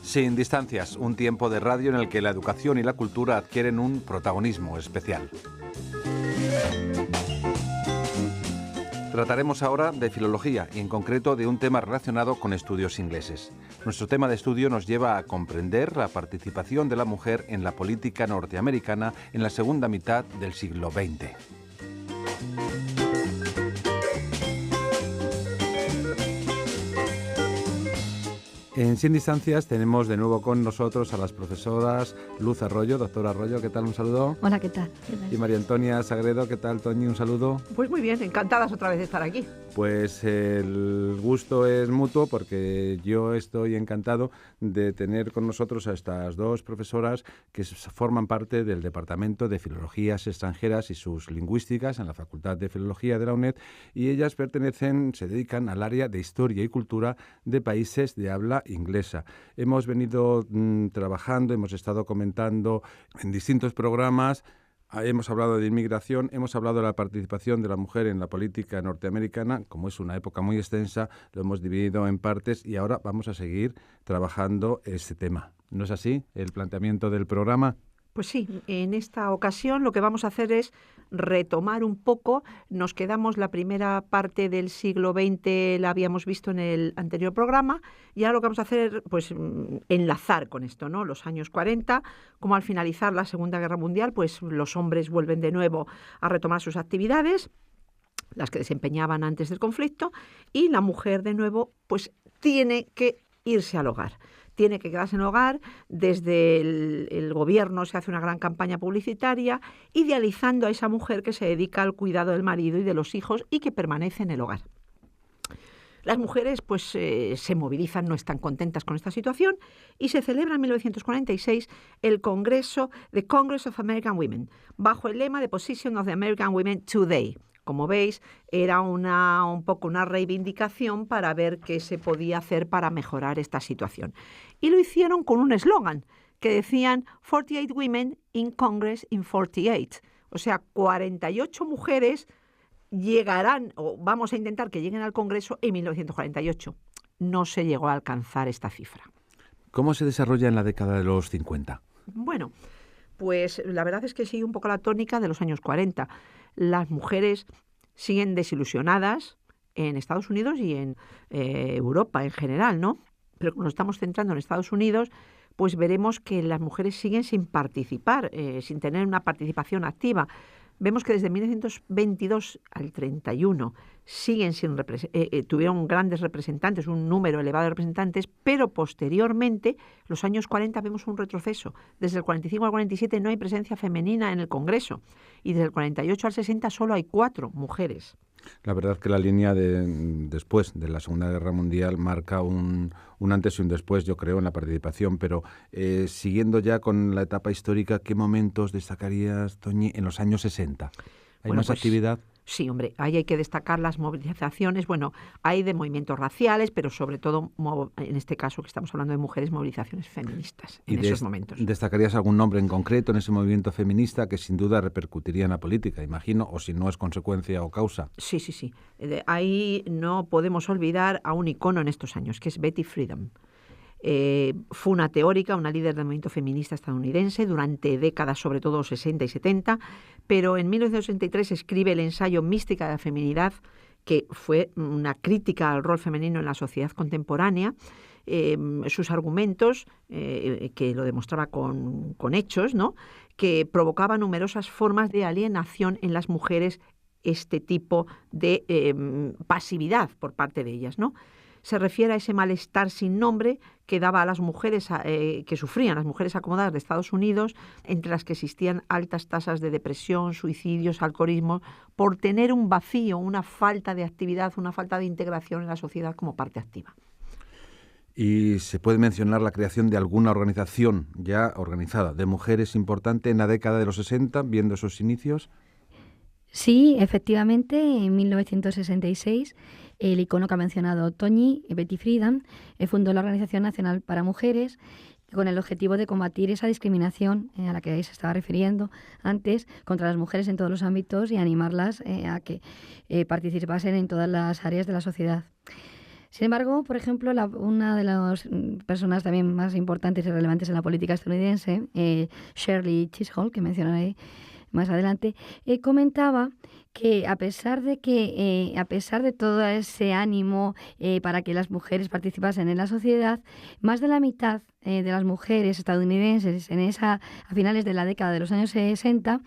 Sin distancias, un tiempo de radio en el que la educación y la cultura adquieren un protagonismo especial. Trataremos ahora de filología y en concreto de un tema relacionado con estudios ingleses. Nuestro tema de estudio nos lleva a comprender la participación de la mujer en la política norteamericana en la segunda mitad del siglo XX. En Sin Distancias tenemos de nuevo con nosotros a las profesoras Luz Arroyo. Doctora Arroyo, ¿qué tal? Un saludo. Hola, ¿qué tal? Y María Antonia Sagredo, ¿qué tal, Toñi? Un saludo. Pues muy bien, encantadas otra vez de estar aquí. Pues el gusto es mutuo porque yo estoy encantado de tener con nosotros a estas dos profesoras que forman parte del Departamento de Filologías Extranjeras y sus Lingüísticas en la Facultad de Filología de la UNED, y ellas se dedican al área de Historia y Cultura de países de habla inglesa. Hemos venido trabajando, hemos estado comentando en distintos programas. Hemos hablado de inmigración, hemos hablado de la participación de la mujer en la política norteamericana. Como es una época muy extensa, lo hemos dividido en partes y ahora vamos a seguir trabajando este tema. ¿No es así el planteamiento del programa? Pues sí, en esta ocasión lo que vamos a hacer es retomar un poco. Nos quedamos la primera parte del siglo XX, la habíamos visto en el anterior programa, y ahora lo que vamos a hacer es pues, enlazar con esto, ¿no? Los años 40, como al finalizar la Segunda Guerra Mundial, pues los hombres vuelven de nuevo a retomar sus actividades, las que desempeñaban antes del conflicto, y la mujer de nuevo pues tiene que irse al hogar. Tiene que quedarse en el hogar. Desde el gobierno se hace una gran campaña publicitaria idealizando a esa mujer que se dedica al cuidado del marido y de los hijos y que permanece en el hogar. Las mujeres pues se movilizan, no están contentas con esta situación, y se celebra en 1946 el Congreso, The Congress of American Women, bajo el lema The Position of the American Women Today. Como veis, era un poco una reivindicación para ver qué se podía hacer para mejorar esta situación. Y lo hicieron con un eslogan que decían 48 women in Congress in 48. O sea, 48 mujeres llegarán, o vamos a intentar que lleguen al Congreso en 1948. No se llegó a alcanzar esta cifra. ¿Cómo se desarrolla en la década de los 50? Bueno, pues la verdad es que sigue un poco la tónica de los años 40. Las mujeres siguen desilusionadas en Estados Unidos y en Europa en general, ¿no? Pero como nos estamos centrando en Estados Unidos, pues veremos que las mujeres siguen sin participar, sin tener una participación activa. Vemos que desde 1922 al 31 tuvieron grandes representantes, un número elevado de representantes, pero posteriormente, los años 40, vemos un retroceso. Desde el 45 al 47 no hay presencia femenina en el Congreso y desde el 48 al 60 solo hay 4 mujeres. La verdad que la línea después de la Segunda Guerra Mundial marca un antes y un después, yo creo, en la participación, pero siguiendo ya con la etapa histórica, ¿qué momentos destacarías, Toñi, en los años 60? ¿Hay más actividad? Sí, hombre, ahí hay que destacar las movilizaciones. Bueno, hay de movimientos raciales, pero sobre todo, en este caso que estamos hablando de mujeres, movilizaciones feministas en esos momentos. ¿Destacarías algún nombre en concreto en ese movimiento feminista que sin duda repercutiría en la política, imagino, o si no es consecuencia o causa? Sí. Ahí no podemos olvidar a un icono en estos años, que es Betty Friedan. Fue una teórica, una líder del movimiento feminista estadounidense durante décadas, sobre todo 60 y 70, pero en 1963 escribe el ensayo Mística de la feminidad, que fue una crítica al rol femenino en la sociedad contemporánea. Sus argumentos, que lo demostraba con hechos, ¿no?, que provocaba numerosas formas de alienación en las mujeres, este tipo de pasividad por parte de ellas, ¿no? Se refiere a ese malestar sin nombre que daba a las mujeres, que sufrían las mujeres acomodadas de Estados Unidos, entre las que existían altas tasas de depresión, suicidios, alcoholismo, por tener un vacío, una falta de actividad, una falta de integración en la sociedad como parte activa. ¿Y se puede mencionar la creación de alguna organización ya organizada de mujeres importante en la década de los 60, viendo esos inicios? Sí, efectivamente, en 1966 el icono que ha mencionado Toñi, Betty Friedan, fundó la Organización Nacional para Mujeres con el objetivo de combatir esa discriminación a la que se estaba refiriendo antes contra las mujeres en todos los ámbitos y animarlas a que participasen en todas las áreas de la sociedad. Sin embargo, por ejemplo, una de las personas también más importantes y relevantes en la política estadounidense, Shirley Chisholm, que mencionaré más adelante, comentaba que a pesar de todo ese ánimo para que las mujeres participasen en la sociedad, más de la mitad de las mujeres estadounidenses a finales de la década de los años 60,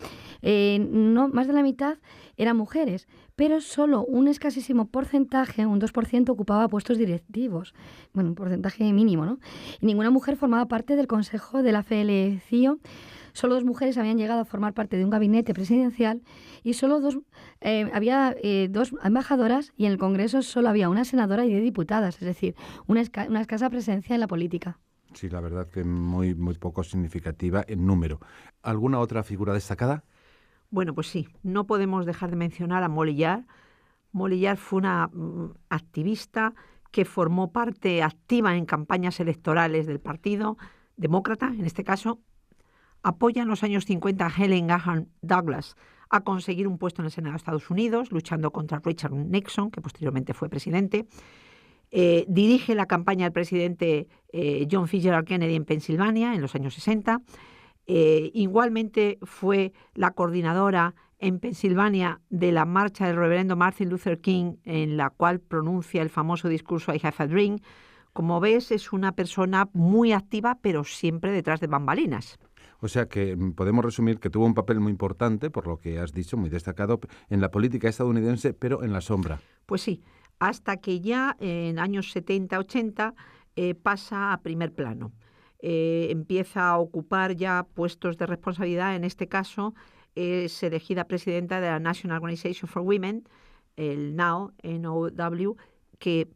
más de la mitad eran mujeres, pero solo un escasísimo porcentaje, un 2%, ocupaba puestos directivos. Bueno, un porcentaje mínimo, ¿no? Y ninguna mujer formaba parte del consejo de la AFL-CIO. Solo 2 mujeres habían llegado a formar parte de un gabinete presidencial y solo había 2 embajadoras, y en el Congreso solo había una senadora y 10 diputadas, es decir, una escasa presencia en la política. Sí, la verdad que muy poco significativa en número. ¿Alguna otra figura destacada? Bueno, pues sí, no podemos dejar de mencionar a Molly Yard. Molly Yard fue una activista que formó parte activa en campañas electorales del Partido Demócrata, en este caso. Apoya en los años 50 a Helen Graham Douglas a conseguir un puesto en el Senado de Estados Unidos, luchando contra Richard Nixon, que posteriormente fue presidente. Dirige la campaña del presidente John Fitzgerald Kennedy en Pensilvania en los años 60. Igualmente fue la coordinadora en Pensilvania de la marcha del reverendo Martin Luther King, en la cual pronuncia el famoso discurso I Have a Dream. Como ves, es una persona muy activa, pero siempre detrás de bambalinas. O sea que podemos resumir que tuvo un papel muy importante, por lo que has dicho, muy destacado, en la política estadounidense, pero en la sombra. Pues sí, hasta que ya en años 70-80 pasa a primer plano. Empieza a ocupar ya puestos de responsabilidad. En este caso es elegida presidenta de la National Organization for Women, el NOW, que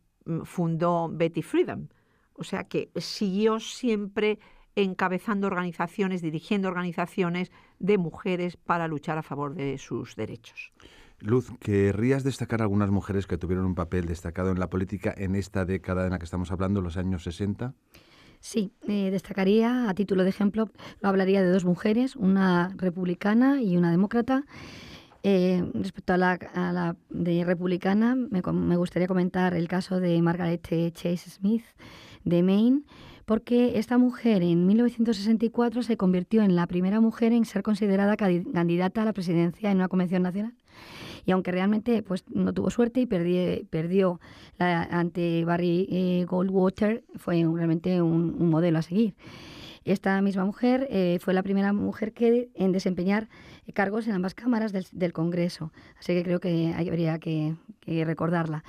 fundó Betty Friedan. O sea que siguió siempre encabezando organizaciones, dirigiendo organizaciones de mujeres para luchar a favor de sus derechos. Luz, ¿querrías destacar algunas mujeres que tuvieron un papel destacado en la política en esta década en la que estamos hablando, los años 60? Sí, destacaría, a título de ejemplo, hablaría de 2 mujeres, una republicana y una demócrata. Respecto a la de republicana, me gustaría comentar el caso de Margaret Chase Smith de Maine, porque esta mujer en 1964 se convirtió en la primera mujer en ser considerada candidata a la presidencia en una convención nacional. Y aunque realmente pues no tuvo suerte y perdió ante Barry Goldwater, fue realmente un modelo a seguir. Esta misma mujer fue la primera mujer en desempeñar cargos en ambas cámaras del Congreso, así que creo que habría que recordarla.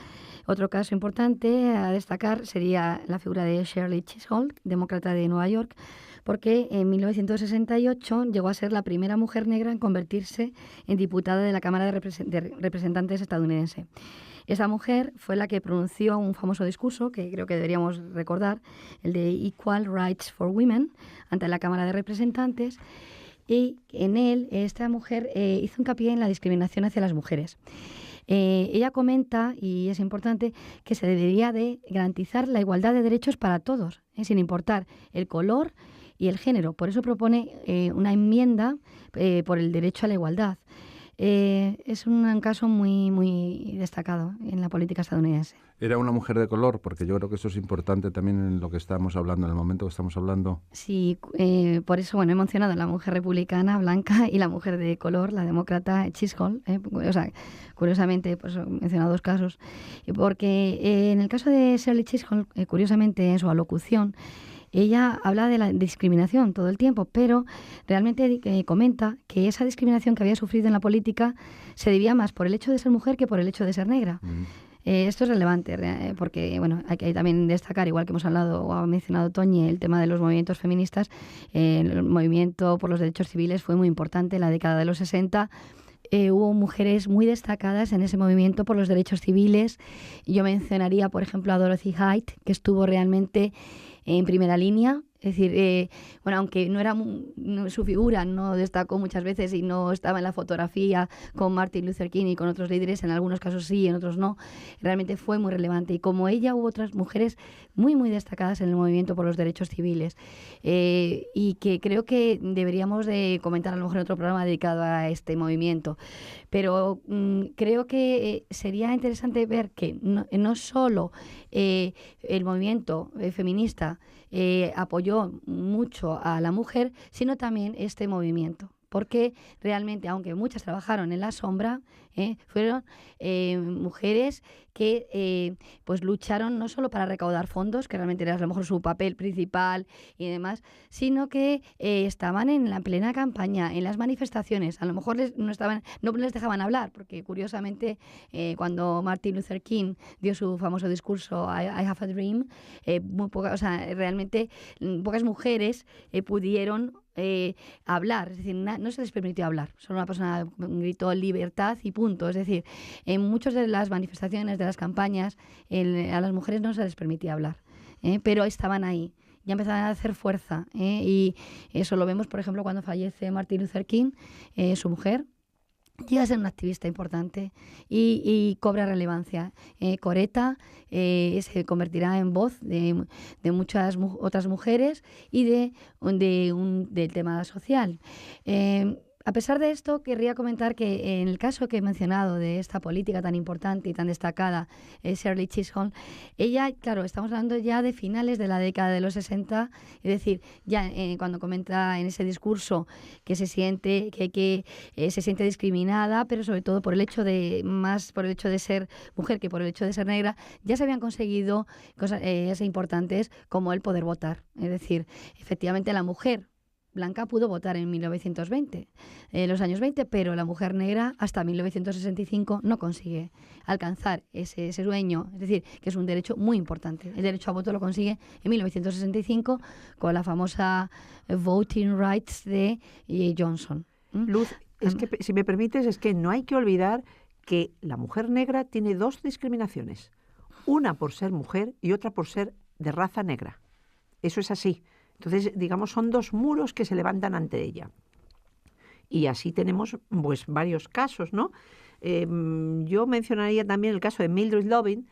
Otro caso importante a destacar sería la figura de Shirley Chisholm, demócrata de Nueva York, porque en 1968 llegó a ser la primera mujer negra en convertirse en diputada de la Cámara de Representantes estadounidense. Esa mujer fue la que pronunció un famoso discurso que creo que deberíamos recordar, el de Equal Rights for Women, ante la Cámara de Representantes, y en él esta mujer hizo hincapié en la discriminación hacia las mujeres. Ella comenta, y es importante, que se debería de garantizar la igualdad de derechos para todos, sin importar el color y el género. Por eso propone una enmienda por el derecho a la igualdad. Es un caso muy destacado en la política estadounidense. Era una mujer de color, porque yo creo que eso es importante también en lo que estamos hablando, en el momento que estamos hablando. Sí, por eso he mencionado la mujer republicana blanca y la mujer de color, la demócrata Chisholm. O sea, curiosamente, pues he mencionado 2 casos, porque en el caso de Shirley Chisholm, curiosamente en su alocución, ella habla de la discriminación todo el tiempo, pero realmente comenta que esa discriminación que había sufrido en la política se debía más por el hecho de ser mujer que por el hecho de ser negra. Esto es relevante porque hay que también destacar, igual que hemos hablado o ha mencionado Toñi, el tema de los movimientos feministas. El movimiento por los derechos civiles fue muy importante en la década de los 60. Hubo mujeres muy destacadas en ese movimiento por los derechos civiles. Yo mencionaría, por ejemplo, a Dorothy Height, que estuvo realmente en primera línea Es decir, bueno, aunque no era su figura no destacó muchas veces y no estaba en la fotografía con Martin Luther King y con otros líderes, en algunos casos sí, en otros no, realmente fue muy relevante. Y como ella hubo otras mujeres muy, muy destacadas en el movimiento por los derechos civiles, y que creo que deberíamos de comentar a lo mejor en otro programa dedicado a este movimiento. Pero creo que sería interesante ver que no solo el movimiento feminista apoyó mucho a la mujer, sino también este movimiento. Porque realmente, aunque muchas trabajaron en la sombra, fueron mujeres que pues lucharon no solo para recaudar fondos, que realmente era a lo mejor su papel principal y demás, sino que estaban en la plena campaña, en las manifestaciones. A lo mejor no les dejaban hablar, porque curiosamente cuando Martin Luther King dio su famoso discurso I Have a Dream, realmente pocas mujeres pudieron hablar, es decir, no se les permitió hablar, solo una persona gritó libertad y punto. Es decir, en muchas de las manifestaciones, de las campañas, a las mujeres no se les permitía hablar, pero estaban ahí, ya empezaban a hacer fuerza, y eso lo vemos, por ejemplo, cuando fallece Martin Luther King, su mujer llega a ser una activista importante y cobra relevancia. Coretta se convertirá en voz de muchas otras mujeres y del tema social. A pesar de esto, querría comentar que en el caso que he mencionado de esta política tan importante y tan destacada, Shirley Chisholm, ella, claro, estamos hablando ya de finales de la década de los 60, es decir, ya cuando comenta en ese discurso que se siente se siente discriminada, pero sobre todo por el hecho de ser mujer que por el hecho de ser negra, ya se habían conseguido cosas importantes como el poder votar. Es decir, efectivamente la mujer blanca pudo votar en 1920, los años 20, pero la mujer negra hasta 1965 no consigue alcanzar ese sueño, es decir, que es un derecho muy importante. El derecho a voto lo consigue en 1965 con la famosa Voting Rights de Johnson. Luz, es que, si me permites, es que no hay que olvidar que la mujer negra tiene dos discriminaciones, una por ser mujer y otra por ser de raza negra. Eso es así. Entonces, digamos, son dos muros que se levantan ante ella. Y así tenemos pues varios casos, ¿no? Yo mencionaría también el caso de Mildred Loving.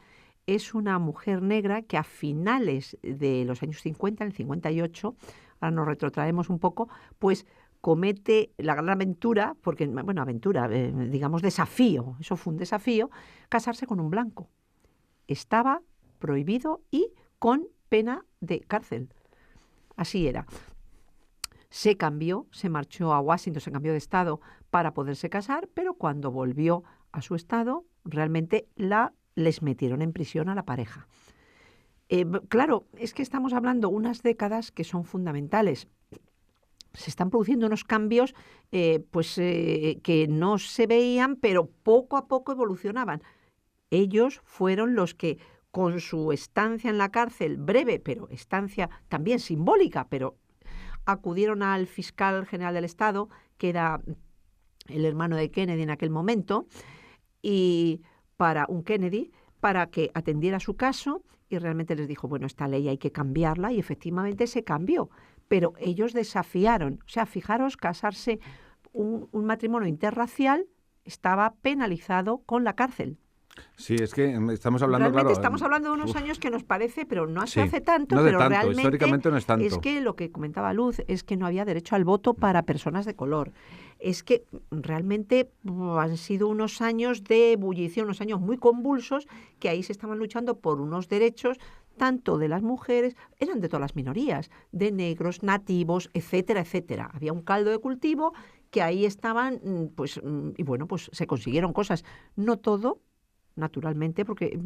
Es una mujer negra que a finales de los años 50, en el 58, ahora nos retrotraemos un poco, pues comete la gran aventura, digamos desafío, eso fue un desafío, casarse con un blanco. Estaba prohibido y con pena de cárcel. Así era. Se cambió, se marchó a Washington, se cambió de estado para poderse casar, pero cuando volvió a su estado, realmente les metieron en prisión a la pareja. Claro, es que estamos hablando unas décadas que son fundamentales. Se están produciendo unos cambios que no se veían, pero poco a poco evolucionaban. Ellos fueron los que, con su estancia en la cárcel, breve, pero estancia también simbólica, pero acudieron al fiscal general del Estado, que era el hermano de Kennedy en aquel momento, y para que atendiera su caso, y realmente les dijo, bueno, esta ley hay que cambiarla, y efectivamente se cambió. Pero ellos desafiaron, o sea, fijaros, casarse, un matrimonio interracial estaba penalizado con la cárcel. Sí, es que estamos hablando, realmente claro, estamos hablando de unos años que nos parece, pero no sí, hace tanto, no de pero tanto, realmente históricamente no es tanto. Es que lo que comentaba Luz es que no había derecho al voto para personas de color. Es que realmente han sido unos años de ebullición, unos años muy convulsos, que ahí se estaban luchando por unos derechos tanto de las mujeres, eran de todas las minorías, de negros, nativos, etcétera, etcétera. Había un caldo de cultivo que ahí estaban, y bueno, pues se consiguieron cosas. No todo, naturalmente, porque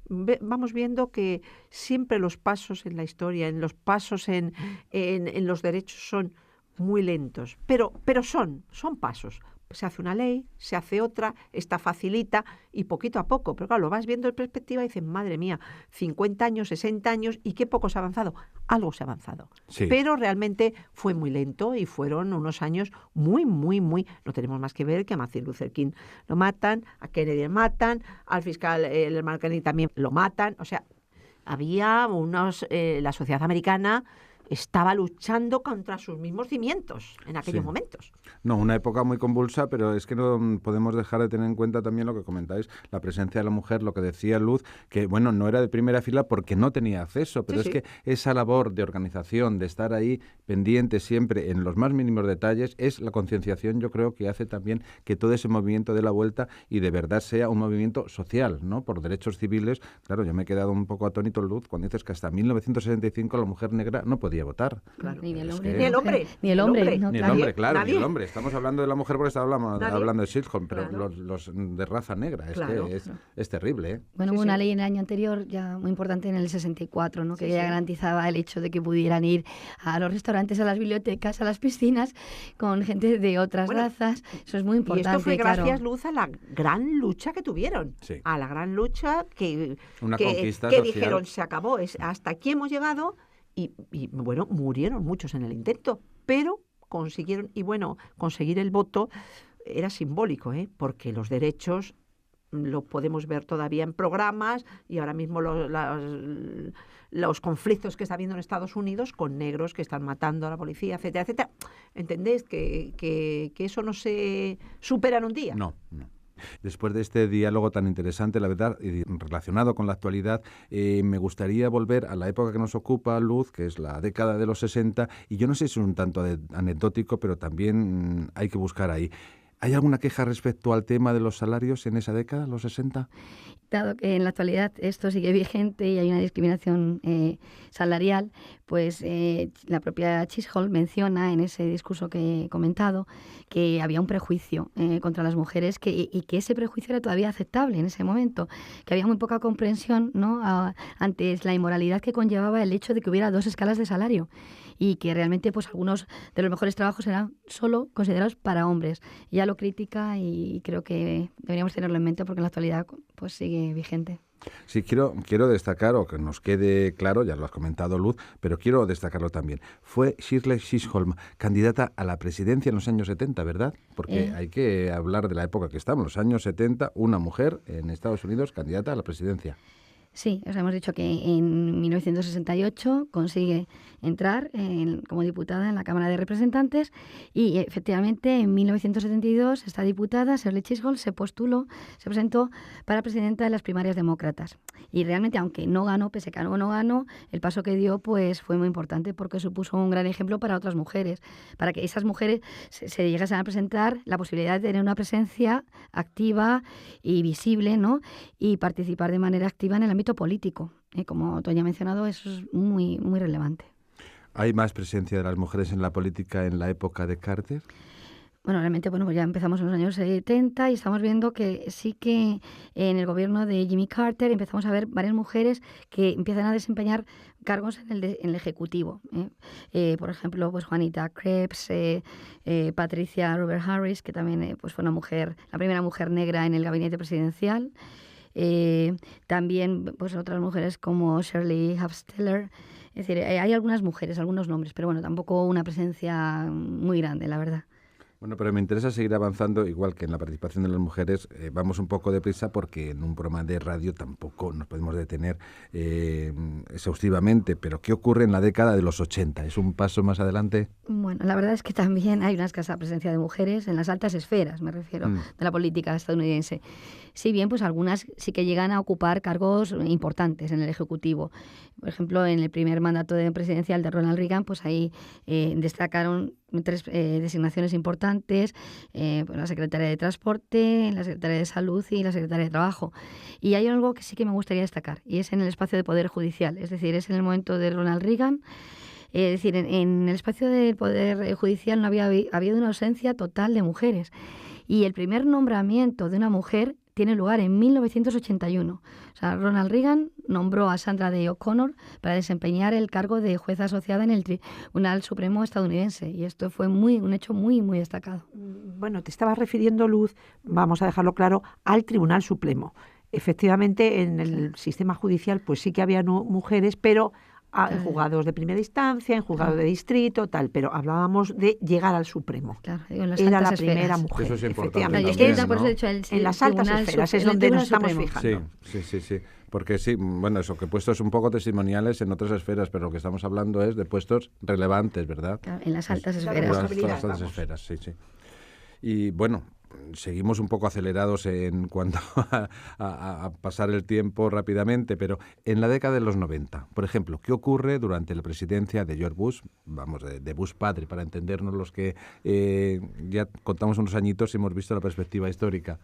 vamos viendo que siempre los pasos en la historia, en los pasos en los derechos son muy lentos, pero son pasos. Se hace una ley, se hace otra, esta facilita y poquito a poco, pero claro, lo vas viendo en perspectiva y dices, madre mía, 50 años, 60 años y qué poco se ha avanzado. Algo se ha avanzado, sí. Pero realmente fue muy lento y fueron unos años muy, no tenemos más que ver que a Martin Luther King lo matan, a Kennedy lo matan, al fiscal, el hermano Kennedy también lo matan, o sea, había la sociedad americana estaba luchando contra sus mismos cimientos en aquellos momentos. No, una época muy convulsa, pero es que no podemos dejar de tener en cuenta también lo que comentáis, la presencia de la mujer, lo que decía Luz, que bueno, no era de primera fila porque no tenía acceso, pero es que esa labor de organización, de estar ahí pendiente siempre en los más mínimos detalles, es la concienciación, yo creo, que hace también que todo ese movimiento de la vuelta y de verdad sea un movimiento social, ¿no? Por derechos civiles. Claro, yo me he quedado un poco atónito, Luz, cuando dices que hasta 1965 la mujer negra no podía votar. Claro. Ni el hombre, ni el hombre. Ni el hombre. Ni el hombre, claro, Nadie. ni el hombre. Estamos hablando de la mujer porque estábamos hablando de Chisholm, pero Claro. los de raza negra, Claro. es terrible, ¿eh? Bueno, Sí, hubo una sí. ley en el año anterior, ya muy importante, en el 64, ¿no? Que Sí, ya sí. garantizaba el hecho de que pudieran ir a los restaurantes, a las bibliotecas, a las piscinas, con gente de otras Bueno, razas. Eso es muy Y importante, esto fue claro. gracias, Luz, a la gran lucha que tuvieron. Sí. A la gran lucha Una que conquista que social. dijeron, se acabó, hasta aquí hemos llegado. Y bueno, murieron muchos en el intento, pero consiguieron, y bueno, conseguir el voto era simbólico, porque los derechos lo podemos ver todavía en programas y ahora mismo los conflictos que está habiendo en Estados Unidos con negros que están matando a la policía, etcétera, etcétera. ¿Entendéis? Que eso no se supera en un día. No. Después de este diálogo tan interesante, la verdad, y relacionado con la actualidad, me gustaría volver a la época que nos ocupa, Luz, que es la década de los 60, y yo no sé si es un tanto anecdótico, pero también hay que buscar ahí. ¿Hay alguna queja respecto al tema de los salarios en esa década, los 60? Dado que en la actualidad esto sigue vigente y hay una discriminación salarial, pues la propia Chisholm menciona en ese discurso que he comentado que había un prejuicio contra las mujeres y que ese prejuicio era todavía aceptable en ese momento, que había muy poca comprensión, ¿no? ante la inmoralidad que conllevaba el hecho de que hubiera 2 escalas de salario y que realmente pues algunos de los mejores trabajos eran solo considerados para hombres. Ya lo critica y creo que deberíamos tenerlo en mente porque en la actualidad pues sigue vigente. Sí, quiero destacar, o que nos quede claro, ya lo has comentado, Luz, pero quiero destacarlo también. Fue Shirley Chisholm candidata a la presidencia en los años 70, ¿verdad? Porque hay que hablar de la época que estamos, los años 70, una mujer en Estados Unidos candidata a la presidencia. Sí, os hemos dicho que en 1968 consigue entrar como diputada en la Cámara de Representantes y efectivamente en 1972 esta diputada, Shirley Chisholm, se presentó para presidenta de las primarias demócratas. Y realmente, aunque no ganó, pese a que no ganó, el paso que dio pues fue muy importante porque supuso un gran ejemplo para otras mujeres, para que esas mujeres se llegasen a presentar la posibilidad de tener una presencia activa y visible, ¿no? Y participar de manera activa en el ámbito político. Como Toña ha mencionado, eso es muy, muy relevante. ¿Hay más presencia de las mujeres en la política en la época de Carter? Bueno, realmente, pues ya empezamos en los años 70 y estamos viendo que sí que en el gobierno de Jimmy Carter empezamos a ver varias mujeres que empiezan a desempeñar cargos en el Ejecutivo. Por ejemplo, pues Juanita Krebs, Patricia Robert Harris, que también pues fue una mujer, la primera mujer negra en el gabinete presidencial. También pues otras mujeres como Shirley Hufstetter. Es decir, hay algunas mujeres, algunos nombres, pero bueno, tampoco una presencia muy grande, la verdad. Bueno, pero me interesa seguir avanzando, igual que en la participación de las mujeres. Vamos un poco deprisa porque en un programa de radio tampoco nos podemos detener exhaustivamente. Pero ¿qué ocurre en la década de los 80? ¿Es un paso más adelante? Bueno, la verdad es que también hay una escasa presencia de mujeres en las altas esferas, me refiero, de la política estadounidense. Si bien, pues algunas sí que llegan a ocupar cargos importantes en el Ejecutivo. Por ejemplo, en el primer mandato presidencial de Ronald Reagan, pues ahí destacaron 3 designaciones importantes, la Secretaria de Transporte, la Secretaria de Salud y la Secretaria de Trabajo. Y hay algo que sí que me gustaría destacar, y es en el espacio de poder judicial, es decir, es en el momento de Ronald Reagan. Es decir, en el espacio del Poder Judicial no había habido una ausencia total de mujeres. Y el primer nombramiento de una mujer tiene lugar en 1981. O sea, Ronald Reagan nombró a Sandra Day O'Connor para desempeñar el cargo de jueza asociada en el Tribunal Supremo estadounidense. Y esto fue un hecho muy, muy destacado. Bueno, te estabas refiriendo, Luz, vamos a dejarlo claro, al Tribunal Supremo. Efectivamente, en el sistema judicial pues sí que había mujeres, pero en juzgados de primera instancia, en juzgados de distrito, tal, pero hablábamos de llegar al Supremo. Claro, en las Era altas la primera esferas. mujer, Eso es importante efectivamente. también, Por eso ¿no? he dicho En las altas esferas es donde nos estamos fijando. Sí. Porque sí, bueno, eso, que puestos un poco testimoniales en otras esferas, pero lo que estamos hablando es de puestos relevantes, ¿verdad? Claro, en las altas Pues, esferas. En las altas esferas, sí. Y bueno, seguimos un poco acelerados en cuanto a pasar el tiempo rápidamente, pero en la década de los 90, por ejemplo, ¿qué ocurre durante la presidencia de George Bush? Vamos, de Bush padre, para entendernos los que ya contamos unos añitos y hemos visto la perspectiva histórica.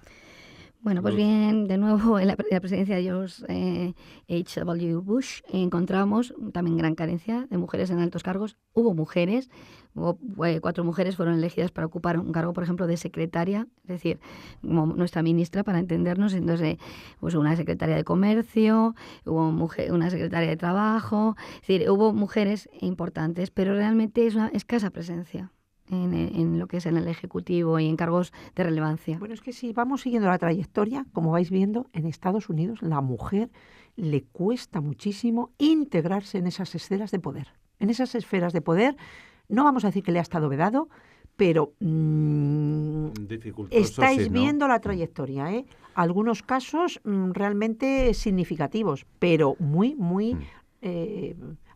Bueno, pues bien, de nuevo, en la presidencia de George H.W. Bush encontramos también gran carencia de mujeres en altos cargos. Hubo mujeres, 4 mujeres fueron elegidas para ocupar un cargo, por ejemplo, de secretaria, es decir, como nuestra ministra, para entendernos. Entonces, pues una secretaria de comercio, hubo una secretaria de trabajo, es decir, hubo mujeres importantes, pero realmente es una escasa presencia en lo que es en el Ejecutivo y en cargos de relevancia. Bueno, es que si vamos siguiendo la trayectoria, como vais viendo, en Estados Unidos la mujer le cuesta muchísimo integrarse en esas esferas de poder. En esas esferas de poder, no vamos a decir que le ha estado vedado, pero estáis viendo la trayectoria, ¿eh? Algunos casos realmente significativos, pero muy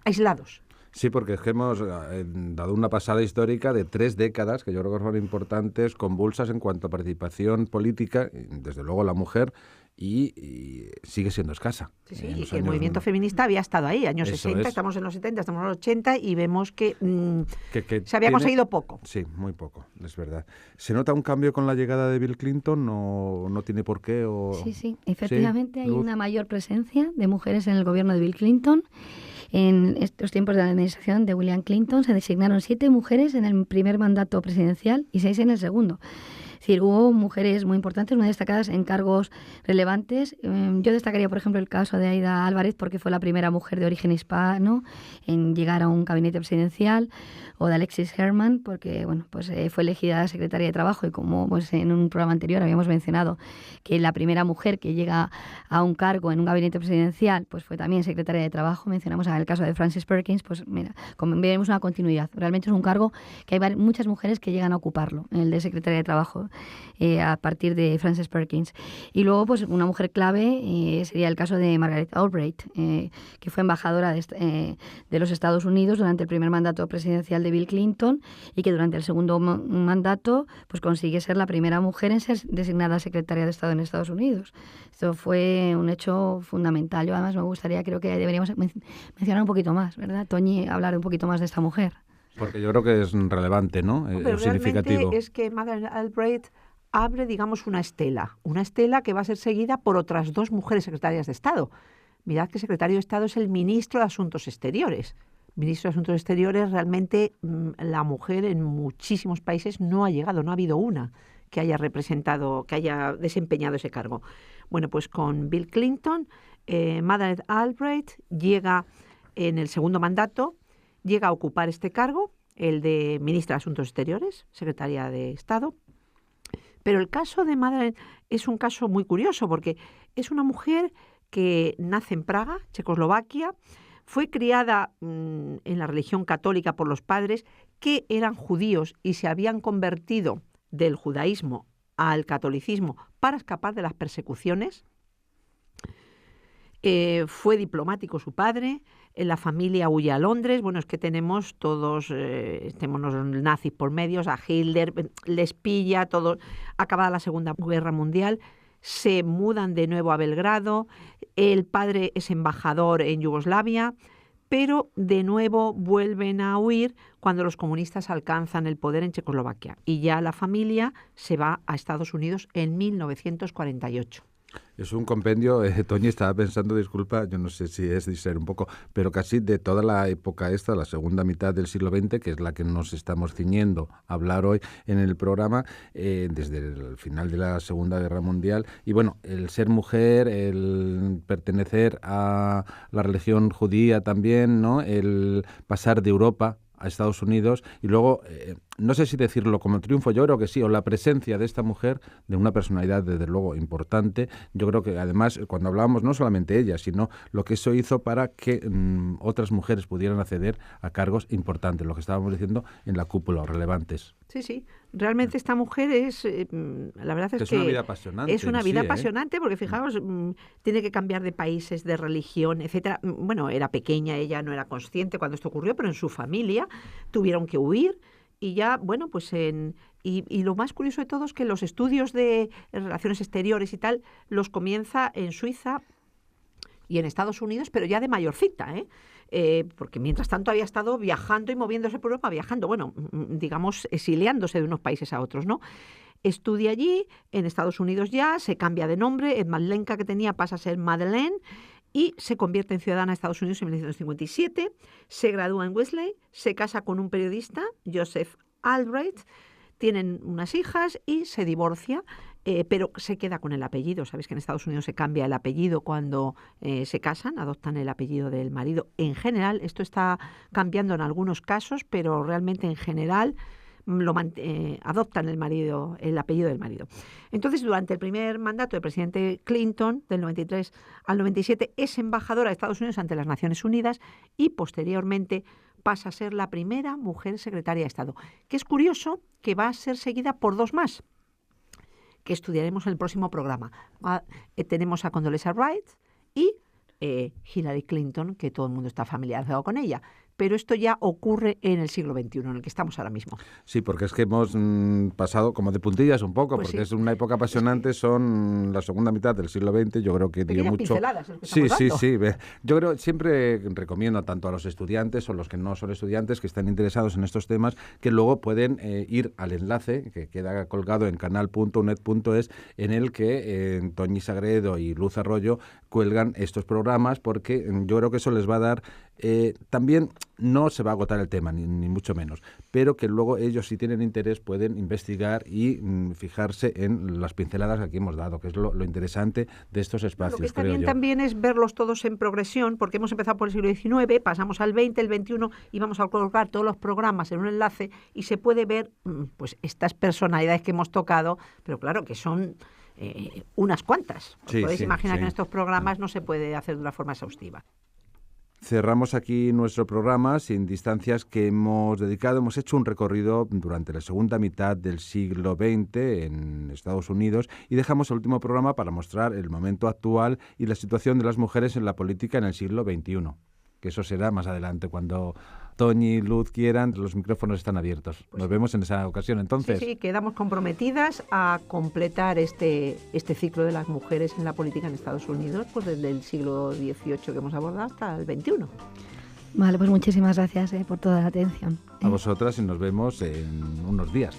aislados. Sí, porque es que hemos dado una pasada histórica de 3 décadas, que yo creo que son importantes, convulsas en cuanto a participación política, desde luego la mujer, y sigue siendo escasa. Sí, y que el movimiento feminista había estado ahí, años 60, estamos en los 70, estamos en los 80, y vemos que se había conseguido poco. Sí, muy poco, es verdad. ¿Se nota un cambio con la llegada de Bill Clinton o no tiene por qué? Sí, efectivamente hay una mayor presencia de mujeres en el gobierno de Bill Clinton. En estos tiempos de la administración de William Clinton se designaron 7 mujeres en el primer mandato presidencial y 6 en el segundo. Es decir, hubo mujeres muy importantes, muy destacadas en cargos relevantes. Yo destacaría, por ejemplo, el caso de Aida Álvarez, porque fue la primera mujer de origen hispano en llegar a un gabinete presidencial, o de Alexis Herman, porque fue elegida secretaria de Trabajo, y como pues, en un programa anterior habíamos mencionado que la primera mujer que llega a un cargo en un gabinete presidencial pues fue también secretaria de Trabajo. Mencionamos el caso de Frances Perkins, pues mira, veremos una continuidad. Realmente es un cargo que hay muchas mujeres que llegan a ocuparlo, el de secretaria de Trabajo, a partir de Frances Perkins. Y luego, pues una mujer clave sería el caso de Margaret Albright, que fue embajadora de los Estados Unidos durante el primer mandato presidencial de Bill Clinton, y que durante el segundo mandato pues consigue ser la primera mujer en ser designada secretaria de Estado en Estados Unidos. Esto fue un hecho fundamental. Yo además me gustaría, creo que deberíamos mencionar un poquito más, ¿verdad, Toñi? Hablar un poquito más de esta mujer. Porque yo creo que es relevante, ¿no? Pero significativo. Realmente es que Madeleine Albright abre, digamos, una estela que va a ser seguida por otras 2 mujeres secretarias de Estado. Mirad que secretario de Estado es el ministro de Asuntos Exteriores. Ministro de Asuntos Exteriores, realmente la mujer en muchísimos países no ha llegado, no ha habido una que haya representado, que haya desempeñado ese cargo. Bueno, pues con Bill Clinton, Madeleine Albright llega en el segundo mandato, llega a ocupar este cargo, el de ministra de Asuntos Exteriores, secretaria de Estado. Pero el caso de Madeleine es un caso muy curioso, porque es una mujer que nace en Praga, Checoslovaquia, fue criada en la religión católica por los padres, que eran judíos y se habían convertido del judaísmo al catolicismo para escapar de las persecuciones. Fue diplomático su padre, la familia huye a Londres. Bueno, es que tenemos todos, tenemos los nazis por medios, a Hitler, les pilla, todo. Acabada la Segunda Guerra Mundial, se mudan de nuevo a Belgrado, el padre es embajador en Yugoslavia, pero de nuevo vuelven a huir cuando los comunistas alcanzan el poder en Checoslovaquia, y ya la familia se va a Estados Unidos en 1948. Es un compendio, Toñi, estaba pensando, disculpa, yo no sé si es distraer un poco, pero casi de toda la época esta, la segunda mitad del siglo XX, que es la que nos estamos ciñendo a hablar hoy en el programa, desde el final de la Segunda Guerra Mundial. Y bueno, el ser mujer, el pertenecer a la religión judía también, ¿no? El pasar de Europa a Estados Unidos, y luego no sé si decirlo como triunfo, yo creo que sí, o la presencia de esta mujer, de una personalidad desde luego importante. Yo creo que además cuando hablábamos no solamente ella, sino lo que eso hizo para que otras mujeres pudieran acceder a cargos importantes, lo que estábamos diciendo en la cúpula, relevantes. Sí, sí. Realmente esta mujer es, la verdad es que una vida apasionante. Es una vida apasionante porque fijaos, tiene que cambiar de países, de religión, etcétera. Bueno, era pequeña, ella no era consciente cuando esto ocurrió, pero en su familia tuvieron que huir. Y ya, bueno, pues y lo más curioso de todo es que los estudios de relaciones exteriores y tal los comienza en Suiza y en Estados Unidos, pero ya de mayorcita, porque mientras tanto había estado viajando y moviéndose por Europa, bueno, digamos, exiliándose de unos países a otros, ¿no? Estudia allí, en Estados Unidos ya, se cambia de nombre, el Madlenka que tenía pasa a ser Madeleine, y se convierte en ciudadana de Estados Unidos en 1957, se gradúa en Wesley, se casa con un periodista, Joseph Albright, tienen unas hijas y se divorcia, pero se queda con el apellido. Sabéis que en Estados Unidos se cambia el apellido cuando se casan, adoptan el apellido del marido. En general, esto está cambiando en algunos casos, pero realmente en general adoptan el apellido del marido. Entonces, durante el primer mandato del presidente Clinton, del 93 al 97, es embajadora de Estados Unidos ante las Naciones Unidas y posteriormente pasa a ser la primera mujer secretaria de Estado. Que es curioso que va a ser seguida por dos más, que estudiaremos en el próximo programa. Tenemos a Condoleezza Rice y Hillary Clinton, que todo el mundo está familiarizado con ella. Pero esto ya ocurre en el siglo XXI, en el que estamos ahora mismo. Sí, porque es que hemos pasado como de puntillas un poco, pues porque sí. Es una época apasionante, son la segunda mitad del siglo XX, yo creo que dio mucho... Sí. Yo creo, siempre recomiendo tanto a los estudiantes o los que no son estudiantes, que están interesados en estos temas, que luego pueden ir al enlace, que queda colgado en canal.uned.es, en el que Toñi Sagredo y Luz Arroyo cuelgan estos programas, porque yo creo que eso les va a dar... también no se va a agotar el tema, ni mucho menos, pero que luego ellos, si tienen interés, pueden investigar y fijarse en las pinceladas que aquí hemos dado, que es lo interesante de estos espacios. Lo que está bien también es verlos todos en progresión, porque hemos empezado por el siglo XIX, pasamos al XX, el XXI, y vamos a colocar todos los programas en un enlace y se puede ver pues estas personalidades que hemos tocado, pero claro que son unas cuantas. Os podéis imaginar que en estos programas no se puede hacer de una forma exhaustiva. Cerramos aquí nuestro programa sin distancias que hemos dedicado. Hemos hecho un recorrido durante la segunda mitad del siglo XX en Estados Unidos y dejamos el último programa para mostrar el momento actual y la situación de las mujeres en la política en el siglo XXI. Que eso será más adelante, cuando Toñi y Luz quieran, los micrófonos están abiertos. Nos vemos en esa ocasión, entonces. Sí, quedamos comprometidas a completar este ciclo de las mujeres en la política en Estados Unidos, pues desde el siglo XVIII que hemos abordado hasta el XXI. Vale, pues muchísimas gracias por toda la atención. A vosotras y nos vemos en unos días.